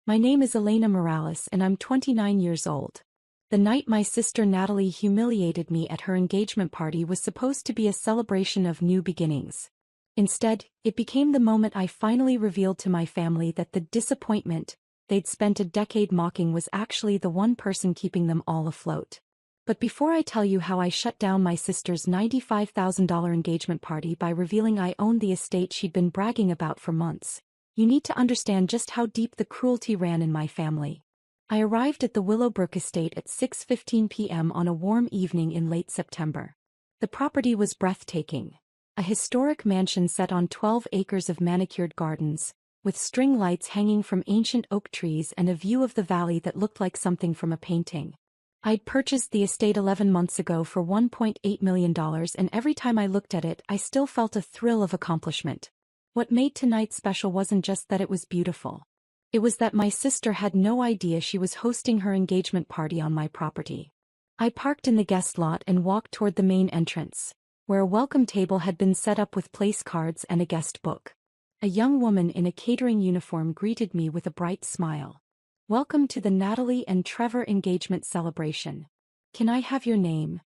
My name is Elena Morales and I'm 29 years old. The night my sister Natalie humiliated me at her engagement party was supposed to be a celebration of new beginnings. Instead, it became the moment I finally revealed to my family that the disappointment they'd spent a decade mocking was actually the one person keeping them all afloat. But before I tell you how I shut down my sister's $95,000 engagement party by revealing I owned the estate she'd been bragging about for months, you need to understand just how deep the cruelty ran in my family. I arrived at the Willowbrook estate at 6:15 p.m. on a warm evening in late September. The property was breathtaking. A historic mansion set on 12 acres of manicured gardens, with string lights hanging from ancient oak trees and a view of the valley that looked like something from a painting. I'd purchased the estate 11 months ago for $1.8 million, and every time I looked at it I still felt a thrill of accomplishment. What made tonight special wasn't just that it was beautiful. It was that my sister had no idea she was hosting her engagement party on my property. I parked in the guest lot and walked toward the main entrance, where a welcome table had been set up with place cards and a guest book. A young woman in a catering uniform greeted me with a bright smile. "Welcome to the Natalie and Trevor engagement celebration. Can I have your name?"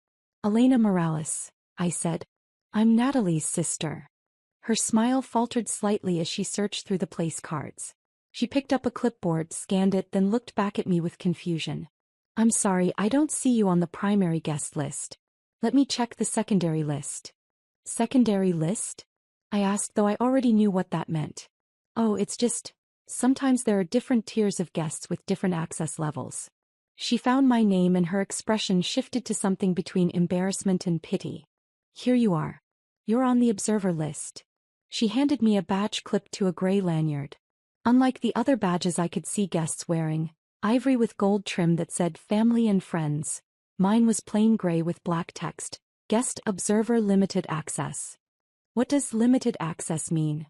"Elena Morales," I said. "I'm Natalie's sister." Her smile faltered slightly as she searched through the place cards. She picked up a clipboard, scanned it, then looked back at me with confusion. "I'm sorry, I don't see you on the primary guest list. Let me check the secondary list." "Secondary list?" I asked, though I already knew what that meant. "Oh, it's just, sometimes there are different tiers of guests with different access levels." She found my name and her expression shifted to something between embarrassment and pity. "Here you are. You're on the observer list." She handed me a badge clipped to a gray lanyard. Unlike the other badges I could see guests wearing, ivory with gold trim that said family and friends, mine was plain gray with black text, "Guest Observer Limited Access." "What does limited access mean?"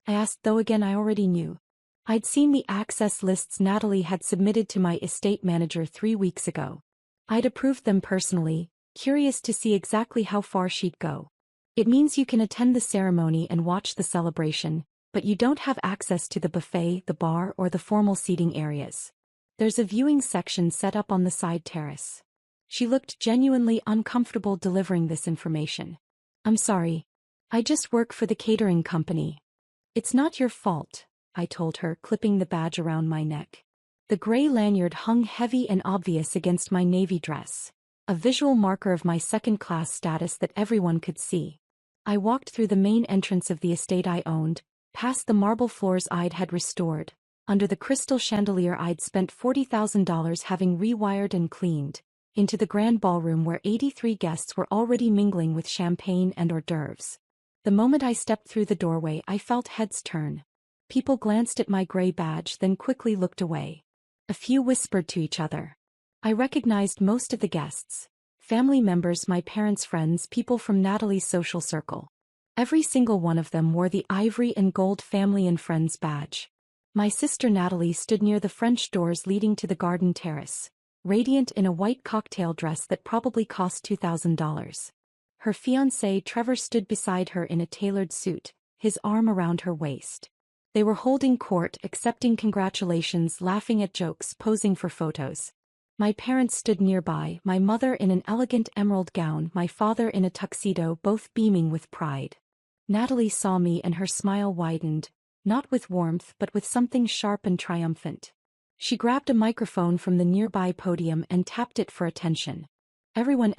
I asked, though again I already knew. I'd seen the access lists Natalie had submitted to my estate manager 3 weeks ago. I'd approved them personally, curious to see exactly how far she'd go. "It means you can attend the ceremony and watch the celebration, but you don't have access to the buffet, the bar, or the formal seating areas. There's a viewing section set up on the side terrace." She looked genuinely uncomfortable delivering this information. "I'm sorry. I just work for the catering company." "It's not your fault," I told her, clipping the badge around my neck. The gray lanyard hung heavy and obvious against my navy dress, a visual marker of my second-class status that everyone could see. I walked through the main entrance of the estate I owned, past the marble floors I'd had restored, under the crystal chandelier I'd spent $40,000 having rewired and cleaned, into the grand ballroom where 83 guests were already mingling with champagne and hors d'oeuvres. The moment I stepped through the doorway I felt heads turn. People glanced at my gray badge then quickly looked away. A few whispered to each other. I recognized most of the guests. Family members, my parents' friends, people from Natalie's social circle. Every single one of them wore the ivory and gold family and friends badge. My sister Natalie stood near the French doors leading to the garden terrace, radiant in a white cocktail dress that probably cost $2,000. Her fiancé Trevor stood beside her in a tailored suit, his arm around her waist. They were holding court, accepting congratulations, laughing at jokes, posing for photos. My parents stood nearby, my mother in an elegant emerald gown, my father in a tuxedo, both beaming with pride. Natalie saw me and her smile widened, not with warmth but with something sharp and triumphant. She grabbed a microphone from the nearby podium and tapped it for attention. Everyone,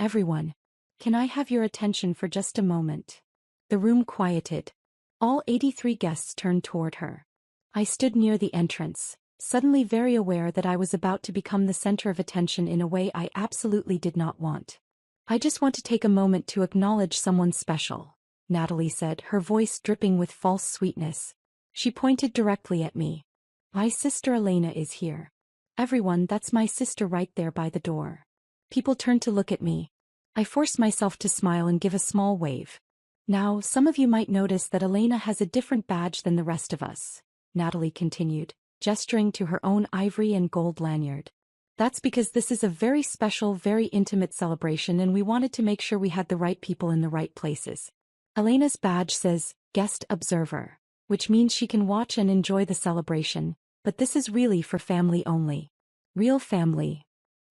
can I have your attention for just a moment?" The room quieted. All 83 guests turned toward her. I stood near the entrance, suddenly very aware that I was about to become the center of attention in a way I absolutely did not want. "I just want to take a moment to acknowledge someone special," Natalie said, her voice dripping with false sweetness. She pointed directly at me. "My sister Elena is here. Everyone, that's my sister right there by the door." People turned to look at me. I forced myself to smile and give a small wave. "Now, some of you might notice that Elena has a different badge than the rest of us," Natalie continued, gesturing to her own ivory and gold lanyard. "That's because this is a very special, very intimate celebration and we wanted to make sure we had the right people in the right places. Elena's badge says, Guest Observer, which means she can watch and enjoy the celebration, But this is really for family only. Real family.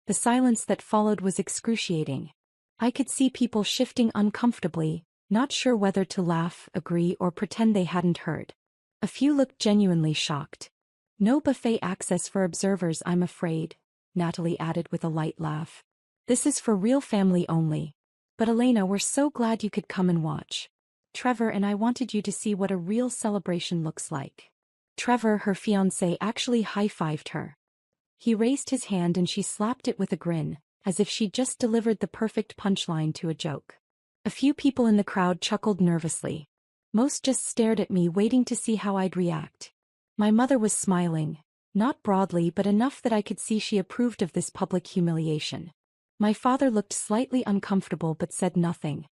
The silence that followed was excruciating. I could see people shifting uncomfortably, not sure whether to laugh, agree, or pretend they hadn't heard. A few looked genuinely shocked. No buffet access for observers, I'm afraid, Natalie added with a light laugh. This is for real family only. But Elena, we're so glad you could come and watch. Trevor and I wanted you to see what a real celebration looks like. Trevor, her fiancé, actually high-fived her. He raised his hand and she slapped it with a grin, as if she'd just delivered the perfect punchline to a joke. A few people in the crowd chuckled nervously. Most just stared at me, waiting to see how I'd react. My mother was smiling, not broadly but enough that I could see she approved of this public humiliation. My father looked slightly uncomfortable but said nothing.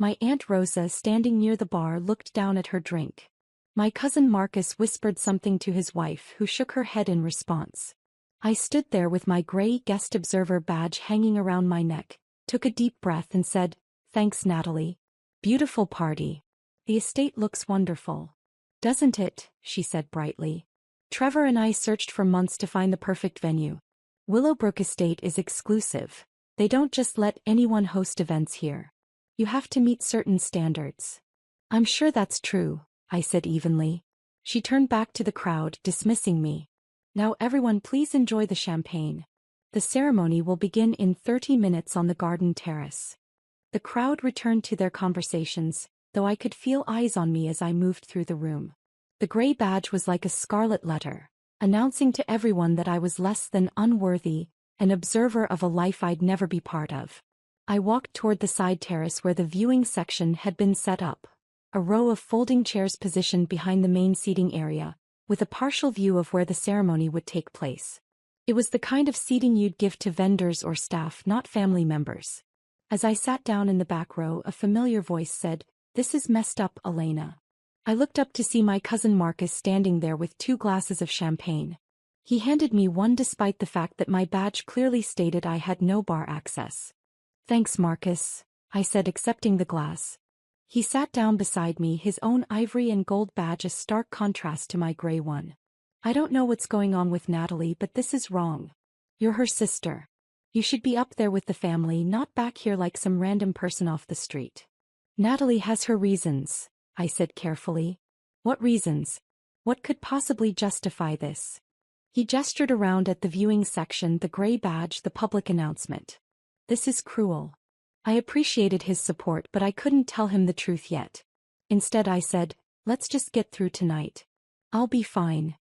My Aunt Rosa, standing near the bar, looked down at her drink. My cousin Marcus whispered something to his wife, who shook her head in response. I stood there with my gray guest observer badge hanging around my neck, took a deep breath and said, "Thanks, Natalie. Beautiful party. The estate looks wonderful. Doesn't it?" she said brightly. Trevor and I searched for months to find the perfect venue. Willowbrook Estate is exclusive. They don't just let anyone host events here. You have to meet certain standards. I'm sure that's true, I said evenly. She turned back to the crowd, dismissing me. Now everyone, please enjoy the champagne. The ceremony will begin in 30 minutes on the garden terrace. The crowd returned to their conversations, though I could feel eyes on me as I moved through the room. The gray badge was like a scarlet letter, announcing to everyone that I was less than unworthy, an observer of a life I'd never be part of. I walked toward the side terrace where the viewing section had been set up, a row of folding chairs positioned behind the main seating area, with a partial view of where the ceremony would take place. It was the kind of seating you'd give to vendors or staff, not family members. As I sat down in the back row, a familiar voice said, "This is messed up, Elena." I looked up to see my cousin Marcus standing there with 2 glasses of champagne. He handed me one despite the fact that my badge clearly stated I had no bar access. "Thanks, Marcus," I said, accepting the glass. He sat down beside me, his own ivory and gold badge a stark contrast to my gray one. "I don't know what's going on with Natalie, but this is wrong. You're her sister. You should be up there with the family, not back here like some random person off the street." "Natalie has her reasons," I said carefully. "What reasons? What could possibly justify this?" He gestured around at the viewing section, the gray badge, the public announcement. "This is cruel." I appreciated his support, but I couldn't tell him the truth yet. Instead I said, "Let's just get through tonight. I'll be fine."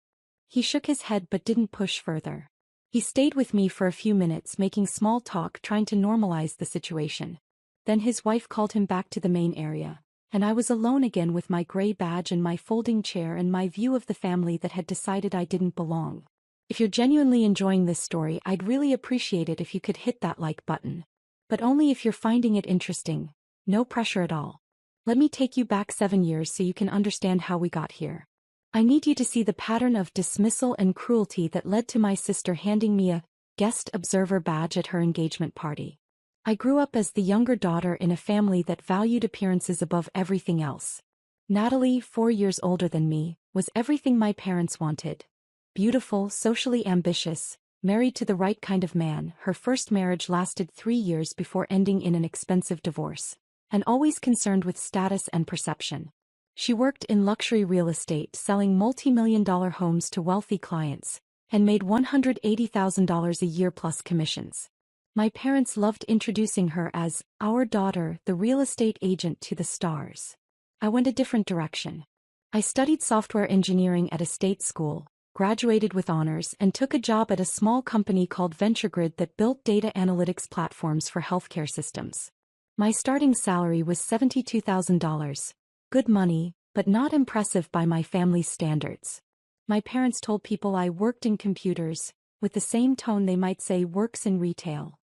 He shook his head but didn't push further. He stayed with me for a few minutes, making small talk, trying to normalize the situation. Then his wife called him back to the main area, and I was alone again with my gray badge and my folding chair and my view of the family that had decided I didn't belong. If you're genuinely enjoying this story, I'd really appreciate it if you could hit that like button. But only if you're finding it interesting. No pressure at all. Let me take you back 7 years so you can understand how we got here. I need you to see the pattern of dismissal and cruelty that led to my sister handing me a guest observer badge at her engagement party. I grew up as the younger daughter in a family that valued appearances above everything else. Natalie, 4 years older than me, was everything my parents wanted. Beautiful, socially ambitious, married to the right kind of man. Her first marriage lasted 3 years before ending in an expensive divorce, and always concerned with status and perception. She worked in luxury real estate, selling multi-million-dollar homes to wealthy clients, and made $180,000 a year plus commissions. My parents loved introducing her as our daughter, the real estate agent, to the stars. I went a different direction. I studied software engineering at a state school, graduated with honors, and took a job at a small company called VentureGrid that built data analytics platforms for healthcare systems. My starting salary was $72,000. Good money, but not impressive by my family's standards. My parents told people I worked in computers, with the same tone they might say works in retail.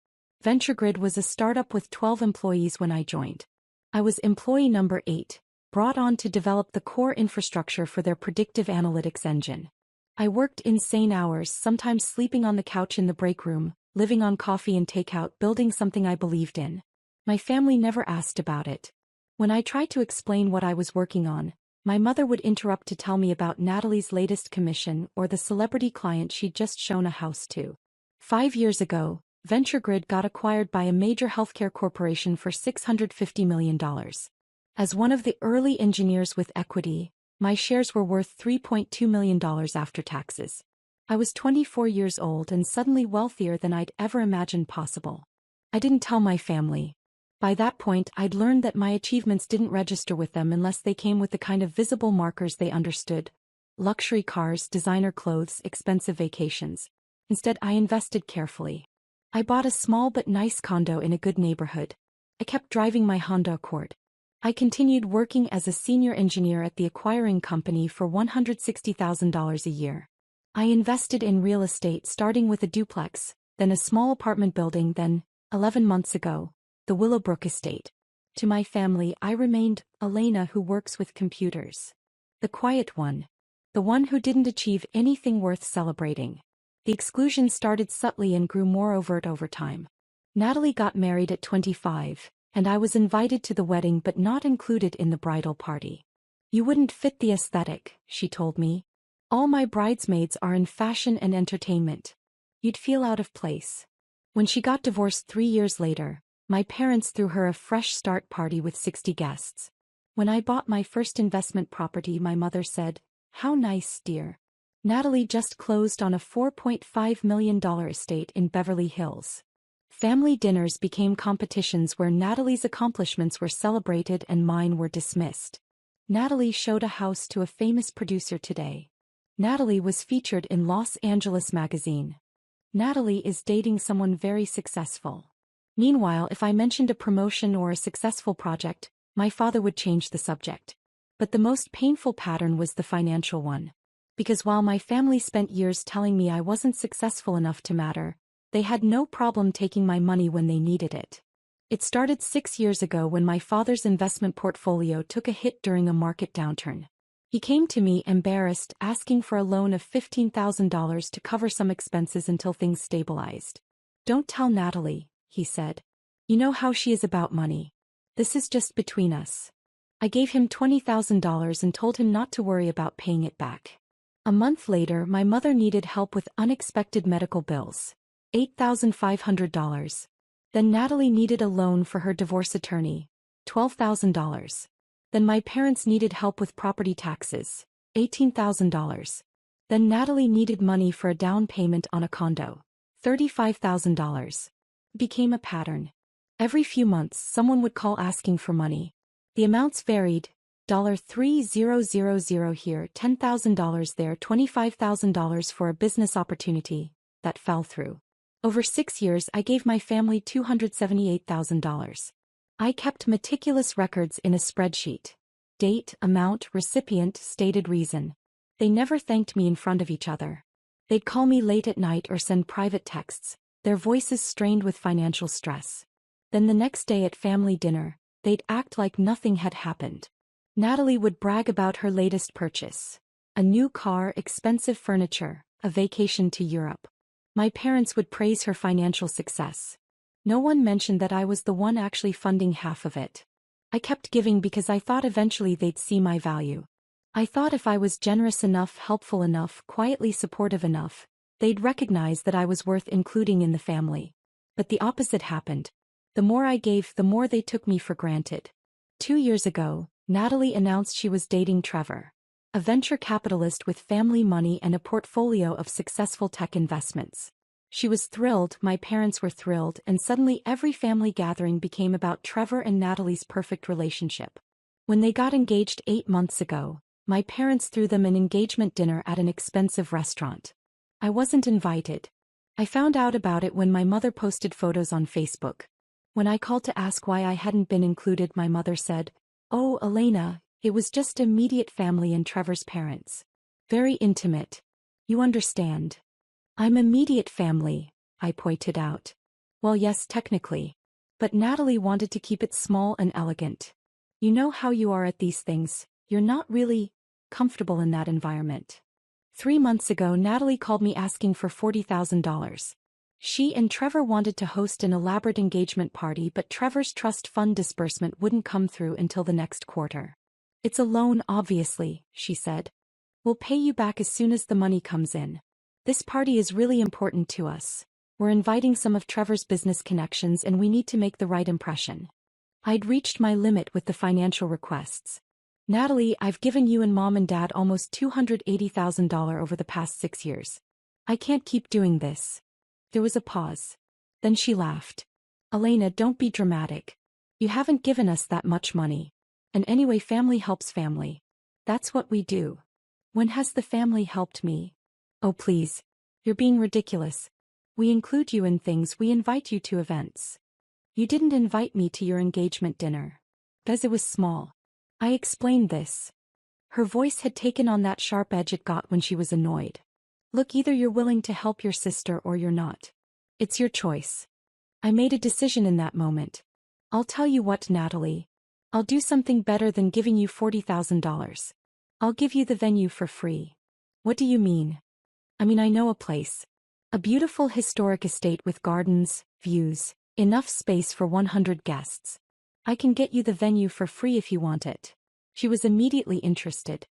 VentureGrid was a startup with 12 employees when I joined. I was employee number 8, brought on to develop the core infrastructure for their predictive analytics engine. I worked insane hours, sometimes sleeping on the couch in the break room, living on coffee and takeout, building something I believed in. My family never asked about it. When I tried to explain what I was working on, My mother would interrupt to tell me about Natalie's latest commission or the celebrity client she'd just shown a house to. 5 years ago, VentureGrid got acquired by a major healthcare corporation for $650 million. As one of the early engineers with equity, my shares were worth $3.2 million after taxes. I was 24 years old and suddenly wealthier than I'd ever imagined possible. I didn't tell my family. By that point, I'd learned that my achievements didn't register with them unless they came with the kind of visible markers they understood: luxury cars, designer clothes, expensive vacations. Instead, I invested carefully. I bought a small but nice condo in a good neighborhood. I kept driving my Honda Accord. I continued working as a senior engineer at the acquiring company for $160,000 a year. I invested in real estate, starting with a duplex, then a small apartment building, then, 11 months ago, the Willowbrook estate. To my family, I remained Elena, who works with computers. The quiet one. The one who didn't achieve anything worth celebrating. The exclusion started subtly and grew more overt over time. Natalie got married at 25, and I was invited to the wedding but not included in the bridal party. "You wouldn't fit the aesthetic," she told me. "All my bridesmaids are in fashion and entertainment. You'd feel out of place." When she got divorced 3 years later, my parents threw her a fresh start party with 60 guests. When I bought my first investment property, my mother said, "How nice, dear. Natalie just closed on a $4.5 million estate in Beverly Hills." Family dinners became competitions where Natalie's accomplishments were celebrated and mine were dismissed. Natalie showed a house to a famous producer today. Natalie was featured in Los Angeles magazine. Natalie is dating someone very successful. Meanwhile, if I mentioned a promotion or a successful project, my father would change the subject. But the most painful pattern was the financial one. Because while my family spent years telling me I wasn't successful enough to matter, they had no problem taking my money when they needed it. It started 6 years ago when my father's investment portfolio took a hit during a market downturn. He came to me embarrassed, asking for a loan of $15,000 to cover some expenses until things stabilized. "Don't tell Natalie," he said. "You know how she is about money. This is just between us." I gave him $20,000 and told him not to worry about paying it back. A month later, my mother needed help with unexpected medical bills. $8,500. Then Natalie needed a loan for her divorce attorney. $12,000. Then my parents needed help with property taxes. $18,000. Then Natalie needed money for a down payment on a condo. $35,000. Became a pattern. Every few months, someone would call asking for money. The amounts varied. $3,000 here, $10,000 there, $25,000 for a business opportunity. That fell through. Over 6 years, I gave my family $278,000. I kept meticulous records in a spreadsheet. Date, amount, recipient, stated reason. They never thanked me in front of each other. They'd call me late at night or send private texts, their voices strained with financial stress. Then the next day at family dinner, they'd act like nothing had happened. Natalie would brag about her latest purchase. A new car, expensive furniture, a vacation to Europe. My parents would praise her financial success. No one mentioned that I was the one actually funding half of it. I kept giving because I thought eventually they'd see my value. I thought if I was generous enough, helpful enough, quietly supportive enough, they'd recognize that I was worth including in the family. But the opposite happened. The more I gave, the more they took me for granted. 2 years ago, Natalie announced she was dating Trevor, a venture capitalist with family money and a portfolio of successful tech investments. She was thrilled, my parents were thrilled, and suddenly every family gathering became about Trevor and Natalie's perfect relationship. When they got engaged 8 months ago, my parents threw them an engagement dinner at an expensive restaurant. I wasn't invited. I found out about it when my mother posted photos on Facebook. When I called to ask why I hadn't been included, my mother said, "Oh, Elena, it was just immediate family and Trevor's parents. Very intimate. You understand." "I'm immediate family," I pointed out. "Well, yes, technically. But Natalie wanted to keep it small and elegant. You know how you are at these things, you're not really comfortable in that environment." 3 months ago, Natalie called me asking for $40,000. She and Trevor wanted to host an elaborate engagement party, but Trevor's trust fund disbursement wouldn't come through until the next quarter. It's a loan, obviously, she said. We'll pay you back as soon as the money comes in. This party is really important to us. We're inviting some of Trevor's business connections and we need to make the right impression. I'd reached my limit with the financial requests. Natalie, I've given you and Mom and Dad almost $280,000 over the past 6 years. I can't keep doing this. There was a pause. Then she laughed. Elena, don't be dramatic. You haven't given us that much money. And anyway, family helps family. That's what we do. When has the family helped me? Oh please. You're being ridiculous. We include you in things, we invite you to events. You didn't invite me to your engagement dinner. Because it was small. I explained this. Her voice had taken on that sharp edge it got when she was annoyed. Look, either you're willing to help your sister or you're not. It's your choice. I made a decision in that moment. I'll tell you what, Natalie. I'll do something better than giving you $40,000. I'll give you the venue for free. What do you mean? I mean, I know a place. A beautiful historic estate with gardens, views, enough space for 100 guests. I can get you the venue for free if you want it. She was immediately interested.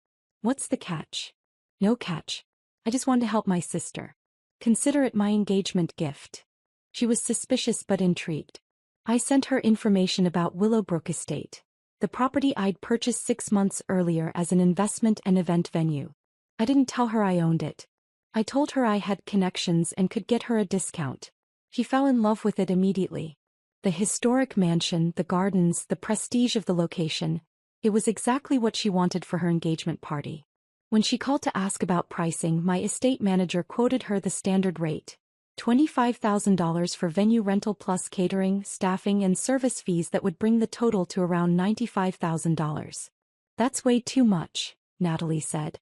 What's the catch? No catch. I just want to help my sister. Consider it my engagement gift. She was suspicious but intrigued. I sent her information about Willowbrook Estate, the property I'd purchased 6 months earlier as an investment and event venue. I didn't tell her I owned it. I told her I had connections and could get her a discount. She fell in love with it immediately. The historic mansion, the gardens, the prestige of the location. It was exactly what she wanted for her engagement party. When she called to ask about pricing, my estate manager quoted her the standard rate. $25,000 for venue rental plus catering, staffing and service fees that would bring the total to around $95,000. That's way too much, Natalie said.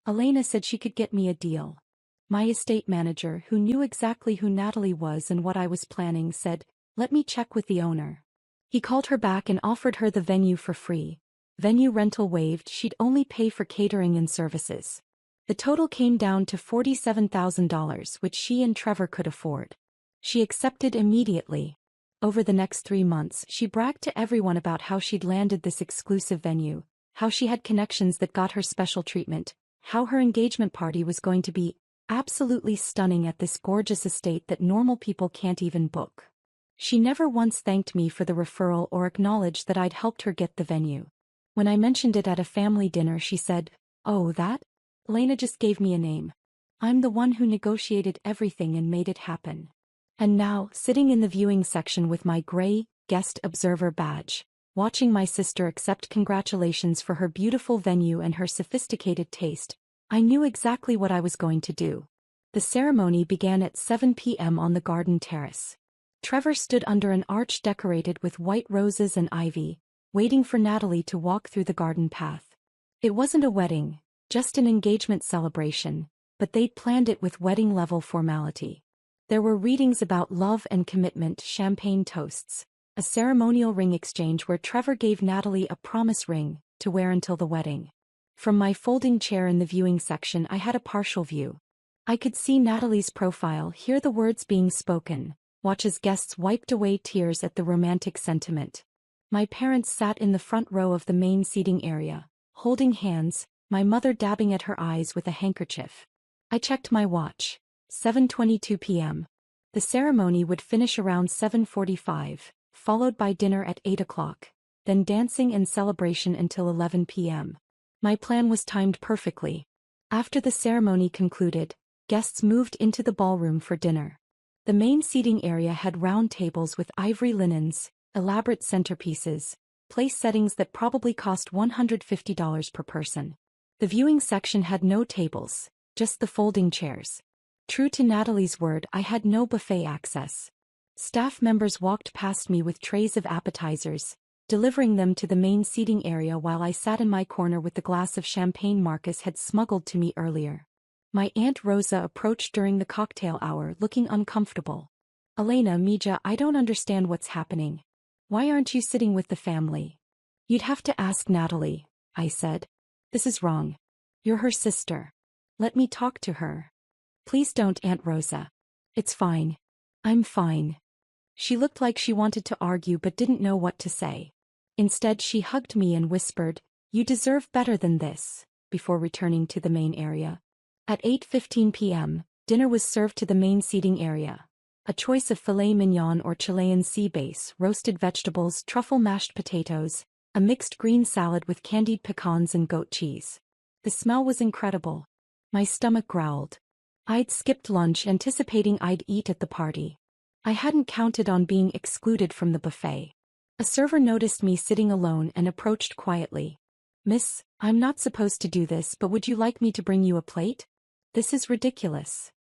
Elena said she could get me a deal. My estate manager, who knew exactly who Natalie was and what I was planning, said, let me check with the owner. He called her back and offered her the venue for free. Venue rental waived, she'd only pay for catering and services. The total came down to $47,000, which she and Trevor could afford. She accepted immediately. Over the next 3 months, she bragged to everyone about how she'd landed this exclusive venue, how she had connections that got her special treatment, how her engagement party was going to be absolutely stunning at this gorgeous estate that normal people can't even book. She never once thanked me for the referral or acknowledged that I'd helped her get the venue. When I mentioned it at a family dinner, she said, "Oh, that? Elena just gave me a name. I'm the one who negotiated everything and made it happen." And now, sitting in the viewing section with my gray guest observer badge, watching my sister accept congratulations for her beautiful venue and her sophisticated taste, I knew exactly what I was going to do. The ceremony began at 7 p.m. on the garden terrace. Trevor stood under an arch decorated with white roses and ivy, waiting for Natalie to walk through the garden path. It wasn't a wedding, just an engagement celebration, but they'd planned it with wedding-level formality. There were readings about love and commitment, champagne toasts, a ceremonial ring exchange where Trevor gave Natalie a promise ring to wear until the wedding. From my folding chair in the viewing section, I had a partial view. I could see Natalie's profile, hear the words being spoken, watch as guests wiped away tears at the romantic sentiment. My parents sat in the front row of the main seating area, holding hands, my mother dabbing at her eyes with a handkerchief. I checked my watch. 7:22 p.m. The ceremony would finish around 7:45, followed by dinner at 8 o'clock, then dancing and celebration until 11 p.m. My plan was timed perfectly. After the ceremony concluded, guests moved into the ballroom for dinner. The main seating area had round tables with ivory linens, elaborate centerpieces, place settings that probably cost $150 per person. The viewing section had no tables, just the folding chairs. True to Natalie's word, I had no buffet access. Staff members walked past me with trays of appetizers, delivering them to the main seating area while I sat in my corner with the glass of champagne Marcus had smuggled to me earlier. My Aunt Rosa approached during the cocktail hour, looking uncomfortable. "Elena, Mija, I don't understand what's happening. Why aren't you sitting with the family?" "You'd have to ask Natalie," I said. "This is wrong. You're her sister. Let me talk to her." "Please don't, Aunt Rosa. It's fine. I'm fine." She looked like she wanted to argue but didn't know what to say. Instead, she hugged me and whispered, You deserve better than this, before returning to the main area. At 8:15 p.m., dinner was served to the main seating area. A choice of filet mignon or Chilean sea bass, roasted vegetables, truffle mashed potatoes, a mixed green salad with candied pecans and goat cheese. The smell was incredible. My stomach growled. I'd skipped lunch anticipating I'd eat at the party. I hadn't counted on being excluded from the buffet. A server noticed me sitting alone and approached quietly. "Miss, I'm not supposed to do this, but would you like me to bring you a plate? This is ridiculous."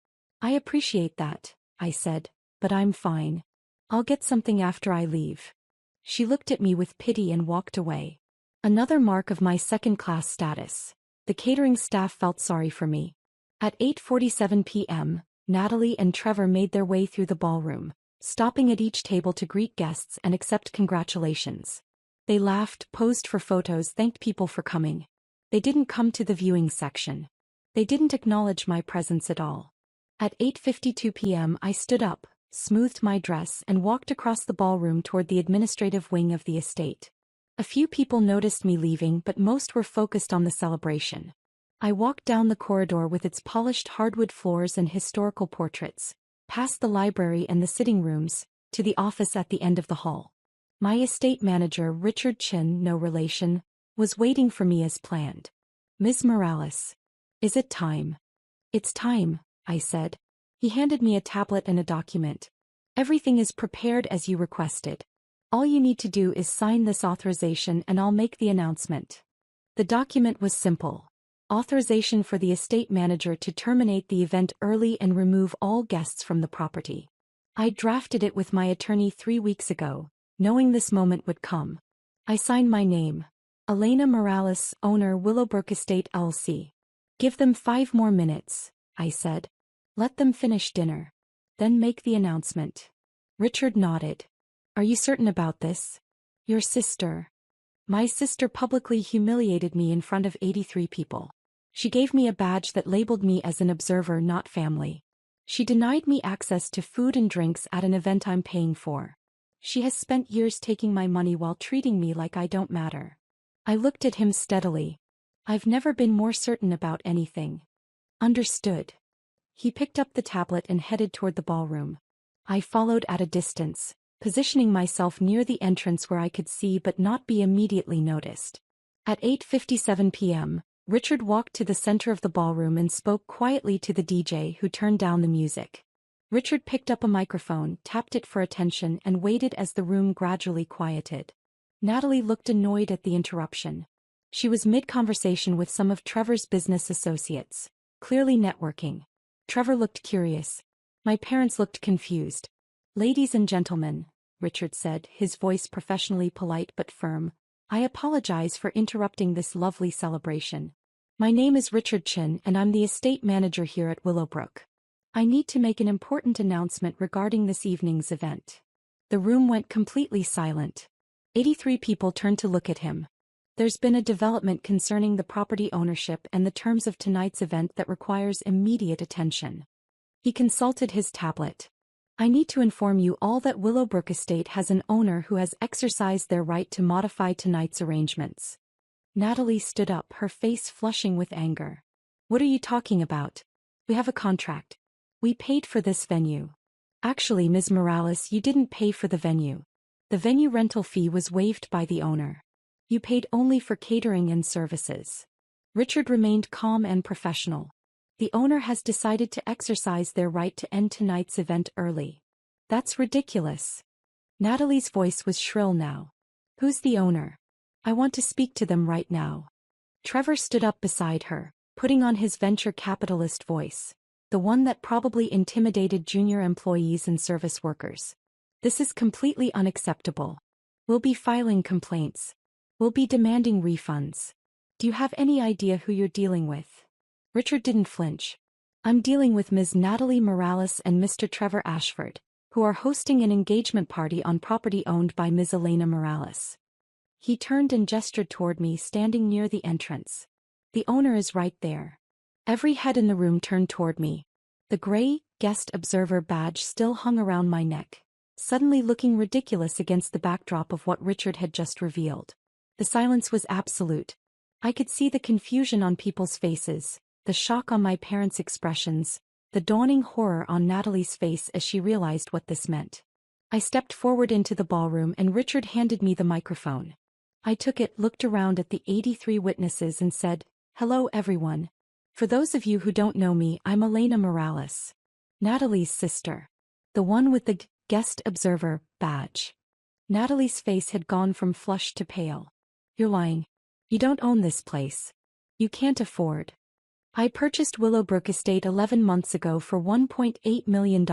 "I appreciate that," I said, "but I'm fine. I'll get something after I leave." She looked at me with pity and walked away. Another mark of my second-class status. The catering staff felt sorry for me. At 8:47 p.m., Natalie and Trevor made their way through the ballroom, stopping at each table to greet guests and accept congratulations. They laughed, posed for photos, thanked people for coming. They didn't come to the viewing section. They didn't acknowledge my presence at all. At 8:52 p.m. I stood up, smoothed my dress and walked across the ballroom toward the administrative wing of the estate. A few people noticed me leaving, but most were focused on the celebration. I walked down the corridor with its polished hardwood floors and historical portraits, past the library and the sitting rooms, to the office at the end of the hall. My estate manager, Richard Chin, no relation, was waiting for me as planned. "Ms. Morales, is it time?" "It's time," I said. He handed me a tablet and a document. "Everything is prepared as you requested. All you need to do is sign this authorization and I'll make the announcement." The document was simple. Authorization for the estate manager to terminate the event early and remove all guests from the property. I drafted it with my attorney 3 weeks ago, knowing this moment would come. I signed my name. Elena Morales, owner, Willowbrook Estate LC. "Give them 5 more minutes," I said. "Let them finish dinner. Then make the announcement." Richard nodded. "Are you certain about this?" "Your sister." My sister publicly humiliated me in front of 83 people. She gave me a badge that labeled me as an observer, not family. She denied me access to food and drinks at an event I'm paying for. She has spent years taking my money while treating me like I don't matter. I looked at him steadily. "I've never been more certain about anything." "Understood." He picked up the tablet and headed toward the ballroom. I followed at a distance, positioning myself near the entrance where I could see but not be immediately noticed. At 8:57 p.m., Richard walked to the center of the ballroom and spoke quietly to the DJ, who turned down the music. Richard picked up a microphone, tapped it for attention, and waited as the room gradually quieted. Natalie looked annoyed at the interruption. She was mid-conversation with some of Trevor's business associates, clearly networking. Trevor looked curious. My parents looked confused. "Ladies and gentlemen," Richard said, his voice professionally polite but firm, "I apologize for interrupting this lovely celebration. My name is Richard Chin and I'm the estate manager here at Willowbrook. I need to make an important announcement regarding this evening's event." The room went completely silent. 83 people turned to look at him. "There's been a development concerning the property ownership and the terms of tonight's event that requires immediate attention." He consulted his tablet. "I need to inform you all that Willowbrook Estate has an owner who has exercised their right to modify tonight's arrangements." Natalie stood up, her face flushing with anger. "What are you talking about? We have a contract. We paid for this venue." "Actually, Ms. Morales, you didn't pay for the venue. The venue rental fee was waived by the owner. You paid only for catering and services." Richard remained calm and professional. "The owner has decided to exercise their right to end tonight's event early." "That's ridiculous." Natalie's voice was shrill now. "Who's the owner? I want to speak to them right now." Trevor stood up beside her, putting on his venture capitalist voice, the one that probably intimidated junior employees and service workers. "This is completely unacceptable. We'll be filing complaints. We'll be demanding refunds. Do you have any idea who you're dealing with?" Richard didn't flinch. "I'm dealing with Ms. Natalie Morales and Mr. Trevor Ashford, who are hosting an engagement party on property owned by Ms. Elena Morales." He turned and gestured toward me, standing near the entrance. "The owner is right there." Every head in the room turned toward me. The gray, guest observer badge still hung around my neck, suddenly looking ridiculous against the backdrop of what Richard had just revealed. The silence was absolute. I could see the confusion on people's faces, the shock on my parents' expressions, the dawning horror on Natalie's face as she realized what this meant. I stepped forward into the ballroom and Richard handed me the microphone. I took it, looked around at the 83 witnesses and said, "Hello everyone. For those of you who don't know me, I'm Elena Morales, Natalie's sister. The one with the guest observer badge." Natalie's face had gone from flushed to pale. "You're lying. You don't own this place. You can't afford." "I purchased Willowbrook Estate 11 months ago for $1.8 million,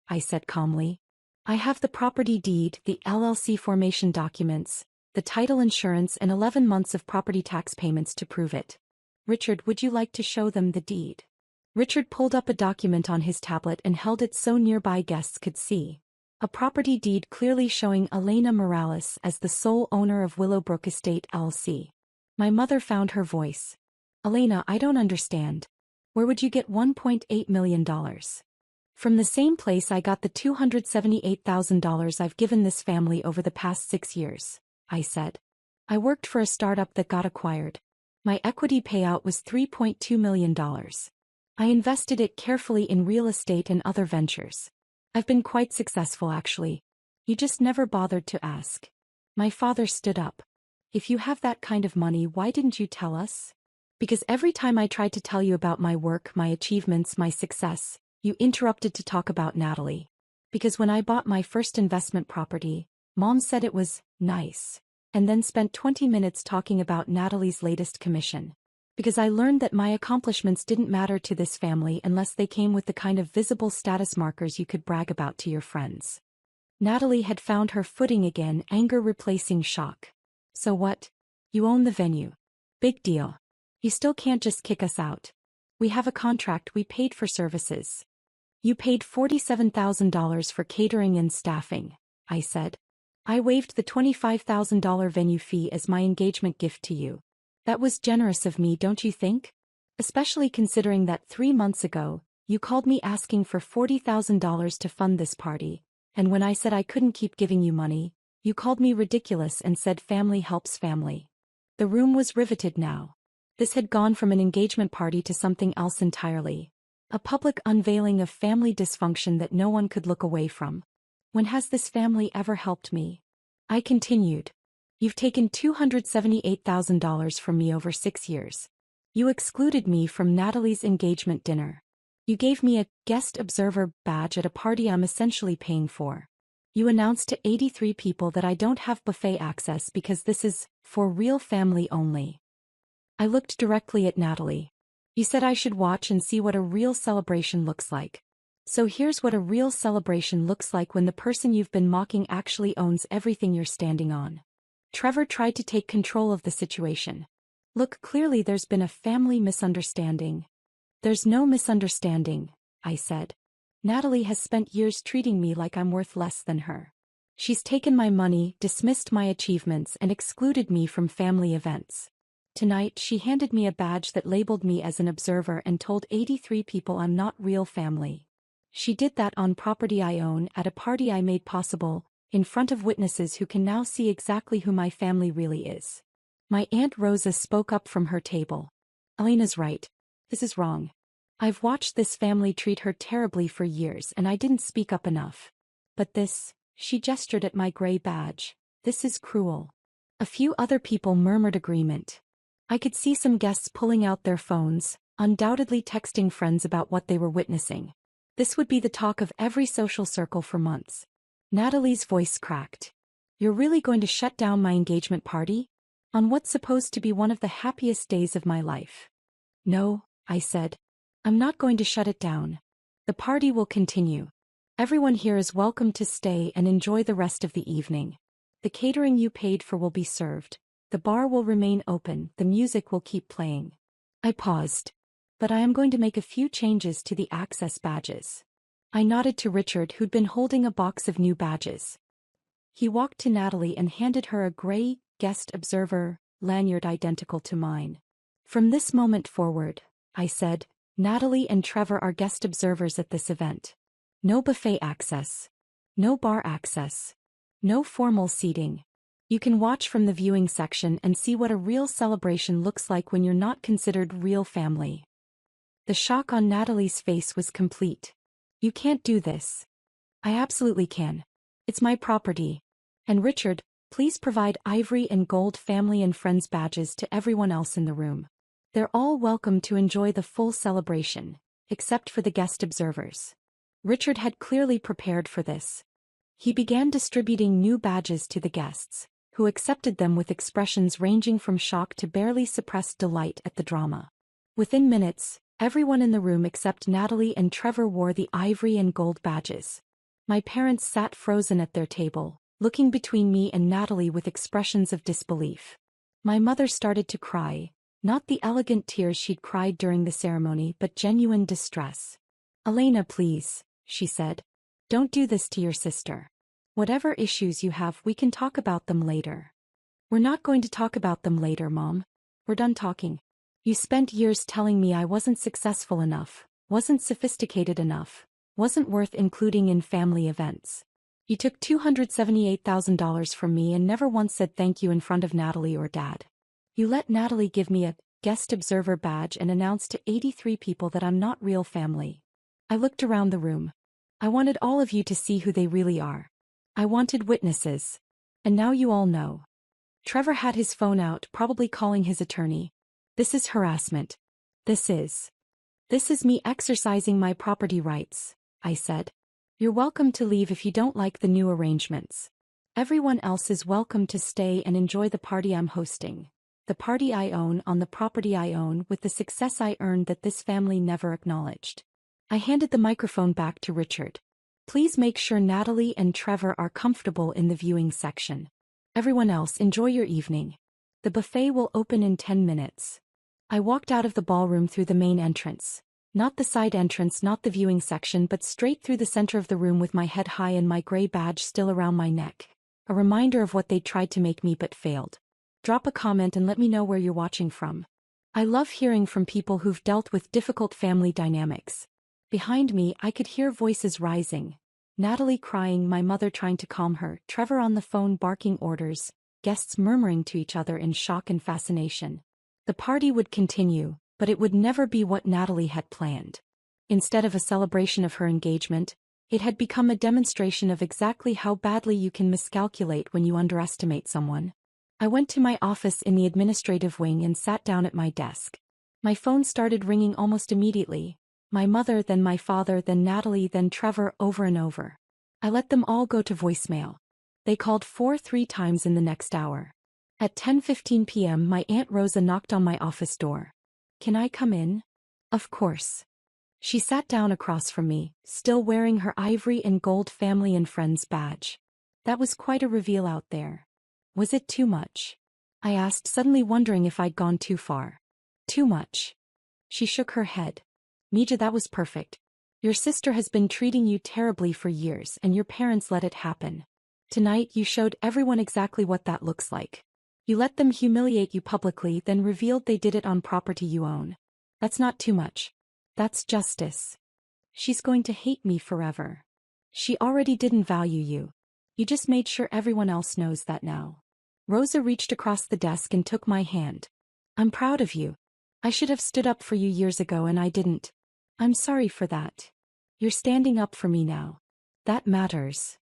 I said calmly. "I have the property deed, the LLC formation documents, the title insurance and 11 months of property tax payments to prove it." "Richard, would you like to show them the deed?" Richard pulled up a document on his tablet and held it so nearby guests could see. A property deed clearly showing Elena Morales as the sole owner of Willowbrook Estate LLC. My mother found her voice. "Elena, I don't understand. Where would you get $1.8 million? "From the same place I got the $278,000 I've given this family over the past 6 years, I said. "I worked for a startup that got acquired. My equity payout was $3.2 million. I invested it carefully in real estate and other ventures. I've been quite successful actually. You just never bothered to ask." My father stood up. "If you have that kind of money, why didn't you tell us?" "Because every time I tried to tell you about my work, my achievements, my success, you interrupted to talk about Natalie. Because when I bought my first investment property, Mom said it was nice, and then spent 20 minutes talking about Natalie's latest commission. Because I learned that my accomplishments didn't matter to this family unless they came with the kind of visible status markers you could brag about to your friends." Natalie had found her footing again, anger replacing shock. "So what? You own the venue. Big deal. You still can't just kick us out. We have a contract, we paid for services." "You paid $47,000 for catering and staffing," I said. "I waived the $25,000 venue fee as my engagement gift to you. That was generous of me, don't you think? Especially considering that 3 months ago, you called me asking for $40,000 to fund this party, and when I said I couldn't keep giving you money, you called me ridiculous and said family helps family." The room was riveted now. This had gone from an engagement party to something else entirely. A public unveiling of family dysfunction that no one could look away from. "When has this family ever helped me?" I continued. "You've taken $278,000 from me over 6 years. You excluded me from Natalie's engagement dinner. You gave me a guest observer badge at a party I'm essentially paying for. You announced to 83 people that I don't have buffet access because this is for real family only." I looked directly at Natalie. "You said I should watch and see what a real celebration looks like. So here's what a real celebration looks like when the person you've been mocking actually owns everything you're standing on." Trevor tried to take control of the situation. "Look, clearly there's been a family misunderstanding." "There's no misunderstanding," I said. "Natalie has spent years treating me like I'm worth less than her. She's taken my money, dismissed my achievements, and excluded me from family events. Tonight, she handed me a badge that labeled me as an observer and told 83 people I'm not real family. She did that on property I own, at a party I made possible, in front of witnesses who can now see exactly who my family really is." My Aunt Rosa spoke up from her table. "Elena's right. This is wrong. I've watched this family treat her terribly for years and I didn't speak up enough. But this," she gestured at my gray badge, "this is cruel." A few other people murmured agreement. I could see some guests pulling out their phones, undoubtedly texting friends about what they were witnessing. This would be the talk of every social circle for months. Natalie's voice cracked. "You're really going to shut down my engagement party? On what's supposed to be one of the happiest days of my life?" "No," I said. "I'm not going to shut it down. The party will continue. Everyone here is welcome to stay and enjoy the rest of the evening. The catering you paid for will be served. The bar will remain open, the music will keep playing." I paused. "But I am going to make a few changes to the access badges." I nodded to Richard, who'd been holding a box of new badges. He walked to Natalie and handed her a gray, guest observer, lanyard identical to mine. "From this moment forward," I said, "Natalie and Trevor are guest observers at this event. No buffet access. No bar access. No formal seating. You can watch from the viewing section and see what a real celebration looks like when you're not considered real family. The shock on Natalie's face was complete. You can't do this. I absolutely can. It's my property. And Richard, please provide ivory and gold family and friends badges to everyone else in the room. They're all welcome to enjoy the full celebration, except for the guest observers. Richard had clearly prepared for this. He began distributing new badges to the guests, who accepted them with expressions ranging from shock to barely suppressed delight at the drama. Within minutes, everyone in the room except Natalie and Trevor wore the ivory and gold badges. My parents sat frozen at their table, looking between me and Natalie with expressions of disbelief. My mother started to cry, not the elegant tears she'd cried during the ceremony but genuine distress. "Elena, please," she said. "Don't do this to your sister. Whatever issues you have, we can talk about them later." "We're not going to talk about them later, Mom. We're done talking. You spent years telling me I wasn't successful enough, wasn't sophisticated enough, wasn't worth including in family events. You took $278,000 from me and never once said thank you in front of Natalie or Dad. You let Natalie give me a guest observer badge and announce to 83 people that I'm not real family." I looked around the room. I wanted all of you to see who they really are. I wanted witnesses. And now you all know. Trevor had his phone out, probably calling his attorney. "This is harassment. This is me exercising my property rights," I said. "You're welcome to leave if you don't like the new arrangements. Everyone else is welcome to stay and enjoy the party I'm hosting. The party I own on the property I own with the success I earned that this family never acknowledged." I handed the microphone back to Richard. "Please make sure Natalie and Trevor are comfortable in the viewing section. Everyone else, enjoy your evening. The buffet will open in 10 minutes. I walked out of the ballroom through the main entrance. Not the side entrance, not the viewing section, but straight through the center of the room with my head high and my gray badge still around my neck. A reminder of what they tried to make me but failed. Drop a comment and let me know where you're watching from. I love hearing from people who've dealt with difficult family dynamics. Behind me, I could hear voices rising. Natalie crying, my mother trying to calm her, Trevor on the phone barking orders, guests murmuring to each other in shock and fascination. The party would continue, but it would never be what Natalie had planned. Instead of a celebration of her engagement, it had become a demonstration of exactly how badly you can miscalculate when you underestimate someone. I went to my office in the administrative wing and sat down at my desk. My phone started ringing almost immediately. My mother, then my father, then Natalie, then Trevor, over and over. I let them all go to voicemail. They called 3 times in the next hour. At 10:15 p.m. my Aunt Rosa knocked on my office door. "Can I come in?" "Of course." She sat down across from me, still wearing her ivory and gold family and friends badge. That was quite a reveal out there. Was it too much? I asked, suddenly wondering if I'd gone too far. "Too much." She shook her head. "Mija, that was perfect. Your sister has been treating you terribly for years and your parents let it happen. Tonight you showed everyone exactly what that looks like. You let them humiliate you publicly, then revealed they did it on property you own. That's not too much. That's justice. She's going to hate me forever. She already didn't value you. You just made sure everyone else knows that now." Rosa reached across the desk and took my hand. "I'm proud of you. I should have stood up for you years ago and I didn't. I'm sorry for that. You're standing up for me now. That matters."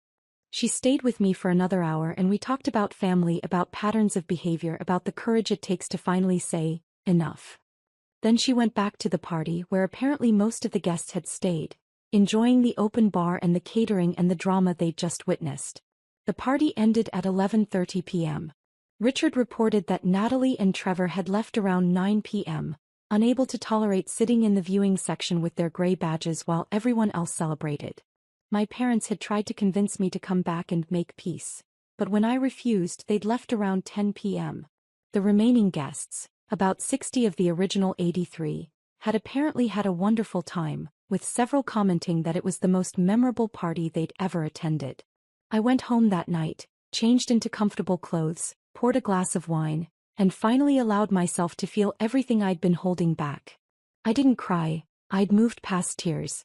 She stayed with me for another hour and we talked about family, about patterns of behavior, about the courage it takes to finally say, enough. Then she went back to the party where apparently most of the guests had stayed, enjoying the open bar and the catering and the drama they'd just witnessed. The party ended at 11:30 p.m. Richard reported that Natalie and Trevor had left around 9 p.m., unable to tolerate sitting in the viewing section with their gray badges while everyone else celebrated. My parents had tried to convince me to come back and make peace, but when I refused, they'd left around 10 p.m. The remaining guests, about 60 of the original 83, had apparently had a wonderful time, with several commenting that it was the most memorable party they'd ever attended. I went home that night, changed into comfortable clothes, poured a glass of wine, and finally allowed myself to feel everything I'd been holding back. I didn't cry, I'd moved past tears.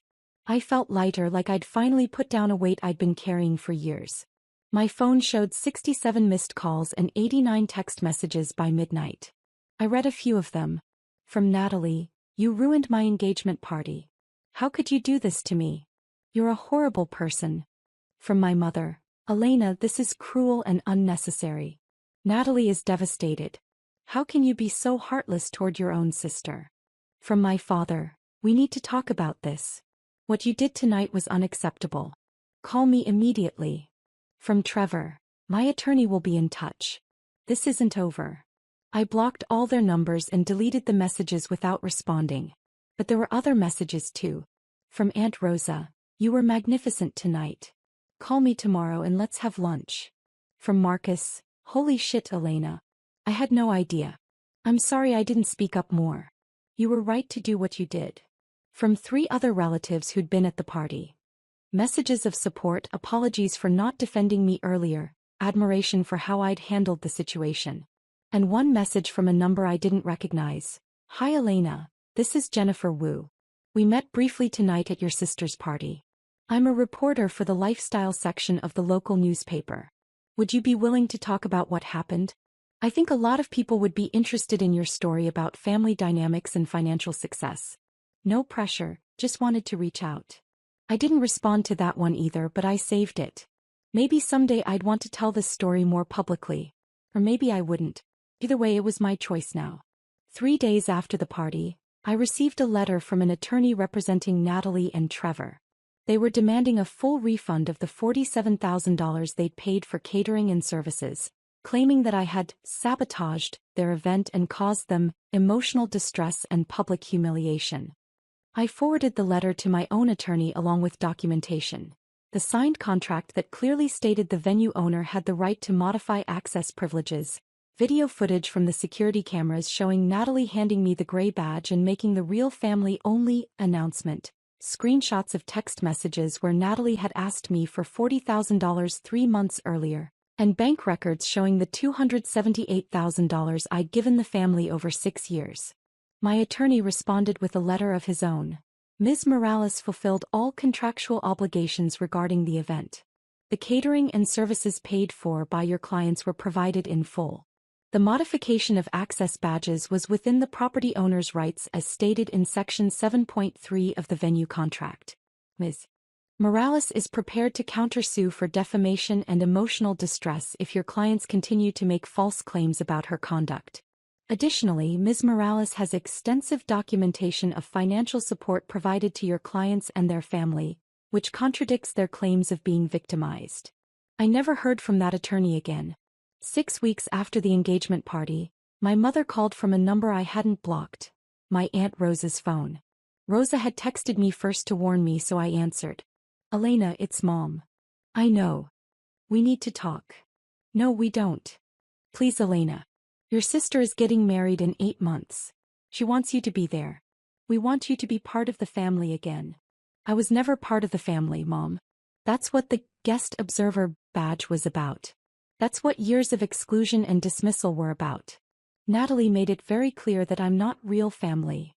I felt lighter, like I'd finally put down a weight I'd been carrying for years. My phone showed 67 missed calls and 89 text messages by midnight. I read a few of them. From Natalie, "You ruined my engagement party. How could you do this to me? You're a horrible person." From my mother, "Elena, this is cruel and unnecessary. Natalie is devastated. How can you be so heartless toward your own sister?" From my father, "We need to talk about this. What you did tonight was unacceptable. Call me immediately." From Trevor, "My attorney will be in touch. This isn't over." I blocked all their numbers and deleted the messages without responding. But there were other messages too. From Aunt Rosa, "You were magnificent tonight. Call me tomorrow and let's have lunch." From Marcus, "Holy shit, Elena. I had no idea. I'm sorry I didn't speak up more. You were right to do what you did." From 3 other relatives who'd been at the party. Messages of support, apologies for not defending me earlier, admiration for how I'd handled the situation. And one message from a number I didn't recognize. "Hi Elena, this is Jennifer Wu. We met briefly tonight at your sister's party. I'm a reporter for the lifestyle section of the local newspaper. Would you be willing to talk about what happened? I think a lot of people would be interested in your story about family dynamics and financial success. No pressure, just wanted to reach out." I didn't respond to that one either, but I saved it. Maybe someday I'd want to tell this story more publicly. Or maybe I wouldn't. Either way, it was my choice now. 3 days after the party, I received a letter from an attorney representing Natalie and Trevor. They were demanding a full refund of the $47,000 they'd paid for catering and services, claiming that I had sabotaged their event and caused them emotional distress and public humiliation. I forwarded the letter to my own attorney along with documentation. The signed contract that clearly stated the venue owner had the right to modify access privileges, video footage from the security cameras showing Natalie handing me the gray badge and making the real family-only announcement, screenshots of text messages where Natalie had asked me for $40,000 3 months earlier, and bank records showing the $278,000 I'd given the family over 6 years. My attorney responded with a letter of his own. Ms. Morales fulfilled all contractual obligations regarding the event. The catering and services paid for by your clients were provided in full. The modification of access badges was within the property owner's rights as stated in Section 7.3 of the venue contract. Ms. Morales is prepared to countersue for defamation and emotional distress if your clients continue to make false claims about her conduct. Additionally, Ms. Morales has extensive documentation of financial support provided to your clients and their family, which contradicts their claims of being victimized. I never heard from that attorney again. 6 weeks after the engagement party, my mother called from a number I hadn't blocked. My Aunt Rosa's phone. Rosa had texted me first to warn me, so I answered. "Elena, it's Mom. I know. We need to talk." "No, we don't. Please, Elena. Your sister is getting married in 8 months. She wants you to be there. We want you to be part of the family again." I was never part of the family, Mom. That's what the guest observer badge was about. That's what years of exclusion and dismissal were about. Natalie made it very clear that I'm not real family.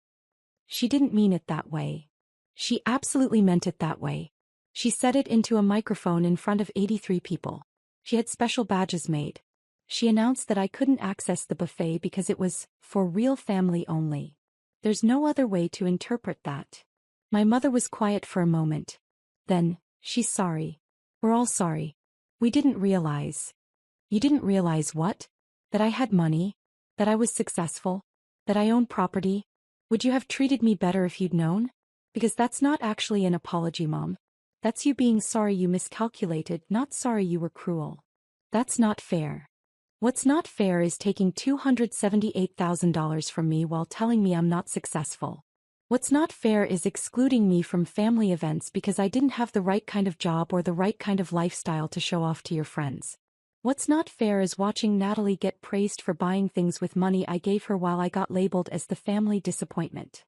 She didn't mean it that way. She absolutely meant it that way. She said it into a microphone in front of 83 people. She had special badges made. She announced that I couldn't access the buffet because it was for real family only. There's no other way to interpret that. My mother was quiet for a moment. Then, "She's sorry. We're all sorry. We didn't realize." "You didn't realize what? That I had money? That I was successful? That I owned property? Would you have treated me better if you'd known? Because that's not actually an apology, Mom. That's you being sorry you miscalculated, not sorry you were cruel. That's not fair. What's not fair is taking $278,000 from me while telling me I'm not successful. What's not fair is excluding me from family events because I didn't have the right kind of job or the right kind of lifestyle to show off to your friends. What's not fair is watching Natalie get praised for buying things with money I gave her while I got labeled as the family disappointment.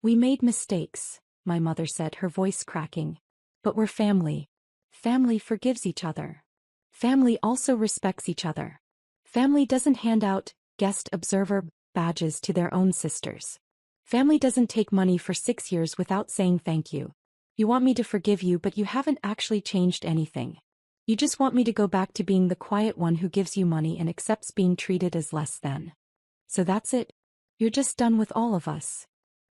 We made mistakes, my mother said, her voice cracking. But we're family. Family forgives each other. Family also respects each other. Family doesn't hand out guest observer badges to their own sisters. Family doesn't take money for 6 years without saying thank you. You want me to forgive you, but you haven't actually changed anything. You just want me to go back to being the quiet one who gives you money and accepts being treated as less than. So that's it? You're just done with all of us.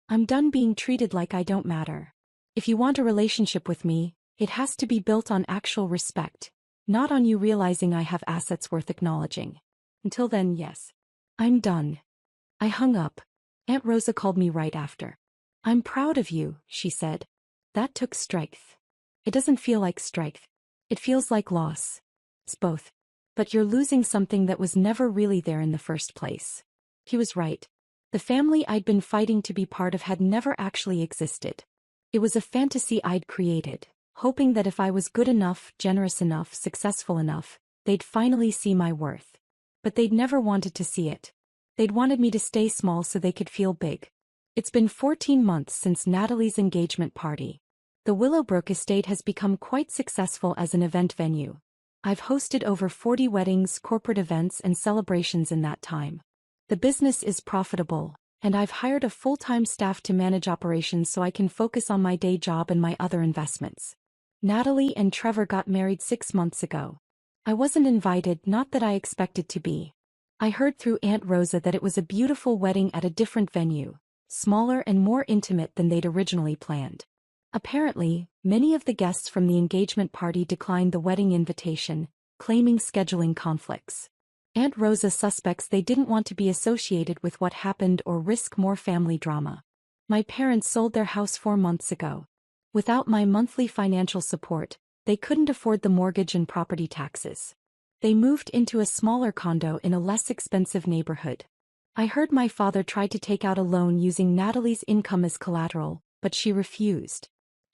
I'm done being treated like I don't matter. If you want a relationship with me, it has to be built on actual respect, not on you realizing I have assets worth acknowledging. Until then, yes. I'm done. I hung up. Aunt Rosa called me right after. I'm proud of you, she said. That took strength. It doesn't feel like strength. It feels like loss. It's both. But you're losing something that was never really there in the first place. He was right. The family I'd been fighting to be part of had never actually existed. It was a fantasy I'd created, hoping that if I was good enough, generous enough, successful enough, they'd finally see my worth. But they'd never wanted to see it. They'd wanted me to stay small so they could feel big. It's been 14 months since Natalie's engagement party. The Willowbrook estate has become quite successful as an event venue. I've hosted over 40 weddings, corporate events, and celebrations in that time. The business is profitable, and I've hired a full-time staff to manage operations so I can focus on my day job and my other investments. Natalie and Trevor got married 6 months ago. I wasn't invited, not that I expected to be. I heard through Aunt Rosa that it was a beautiful wedding at a different venue, smaller and more intimate than they'd originally planned. Apparently, many of the guests from the engagement party declined the wedding invitation, claiming scheduling conflicts. Aunt Rosa suspects they didn't want to be associated with what happened or risk more family drama. My parents sold their house 4 months ago. Without my monthly financial support, they couldn't afford the mortgage and property taxes. They moved into a smaller condo in a less expensive neighborhood. I heard my father tried to take out a loan using Natalie's income as collateral, but she refused.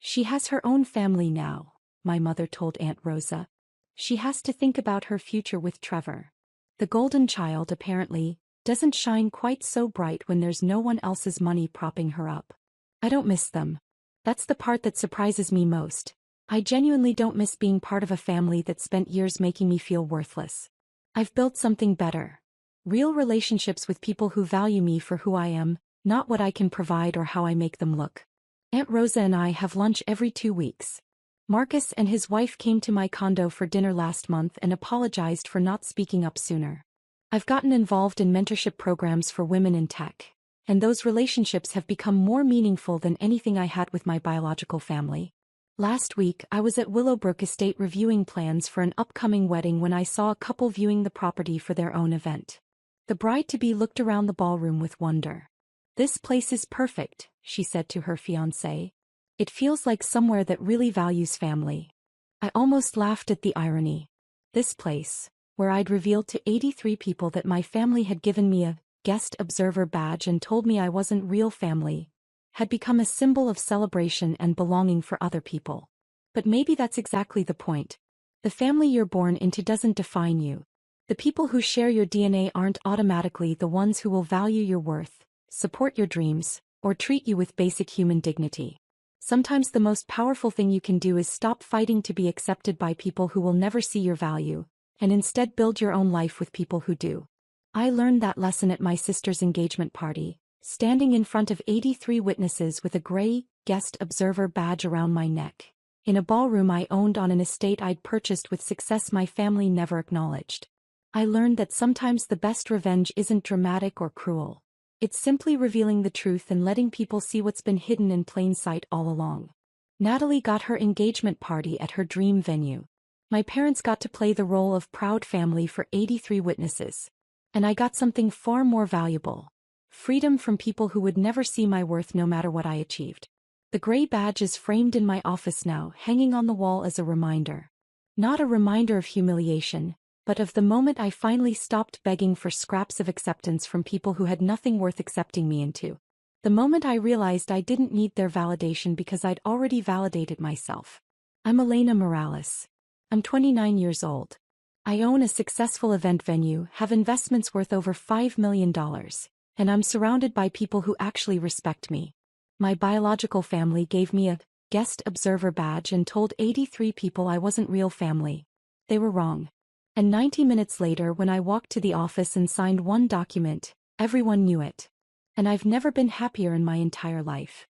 She has her own family now, my mother told Aunt Rosa. She has to think about her future with Trevor. The golden child, apparently, doesn't shine quite so bright when there's no one else's money propping her up. I don't miss them. That's the part that surprises me most. I genuinely don't miss being part of a family that spent years making me feel worthless. I've built something better. Real relationships with people who value me for who I am, not what I can provide or how I make them look. Aunt Rosa and I have lunch every 2 weeks. Marcus and his wife came to my condo for dinner last month and apologized for not speaking up sooner. I've gotten involved in mentorship programs for women in tech, and those relationships have become more meaningful than anything I had with my biological family. Last week, I was at Willowbrook Estate reviewing plans for an upcoming wedding when I saw a couple viewing the property for their own event. The bride-to-be looked around the ballroom with wonder. "This place is perfect," she said to her fiancé. "It feels like somewhere that really values family." I almost laughed at the irony. This place, where I'd revealed to 83 people that my family had given me a guest observer badge and told me I wasn't real family, had become a symbol of celebration and belonging for other people. But maybe that's exactly the point. The family you're born into doesn't define you. The people who share your DNA aren't automatically the ones who will value your worth, support your dreams, or treat you with basic human dignity. Sometimes the most powerful thing you can do is stop fighting to be accepted by people who will never see your value, and instead build your own life with people who do. I learned that lesson at my sister's engagement party, standing in front of 83 witnesses with a gray guest observer badge around my neck, in a ballroom I owned on an estate I'd purchased with success my family never acknowledged. I learned that sometimes the best revenge isn't dramatic or cruel. It's simply revealing the truth and letting people see what's been hidden in plain sight all along. Natalie got her engagement party at her dream venue. My parents got to play the role of proud family for 83 witnesses. And I got something far more valuable: freedom from people who would never see my worth no matter what I achieved. The gray badge is framed in my office now, hanging on the wall as a reminder. Not a reminder of humiliation, but of the moment I finally stopped begging for scraps of acceptance from people who had nothing worth accepting me into. The moment I realized I didn't need their validation because I'd already validated myself. I'm Elena Morales. I'm 29 years old. I own a successful event venue, have investments worth over $5 million, and I'm surrounded by people who actually respect me. My biological family gave me a guest observer badge and told 83 people I wasn't real family. They were wrong. And 90 minutes later, when I walked to the office and signed one document, everyone knew it. And I've never been happier in my entire life.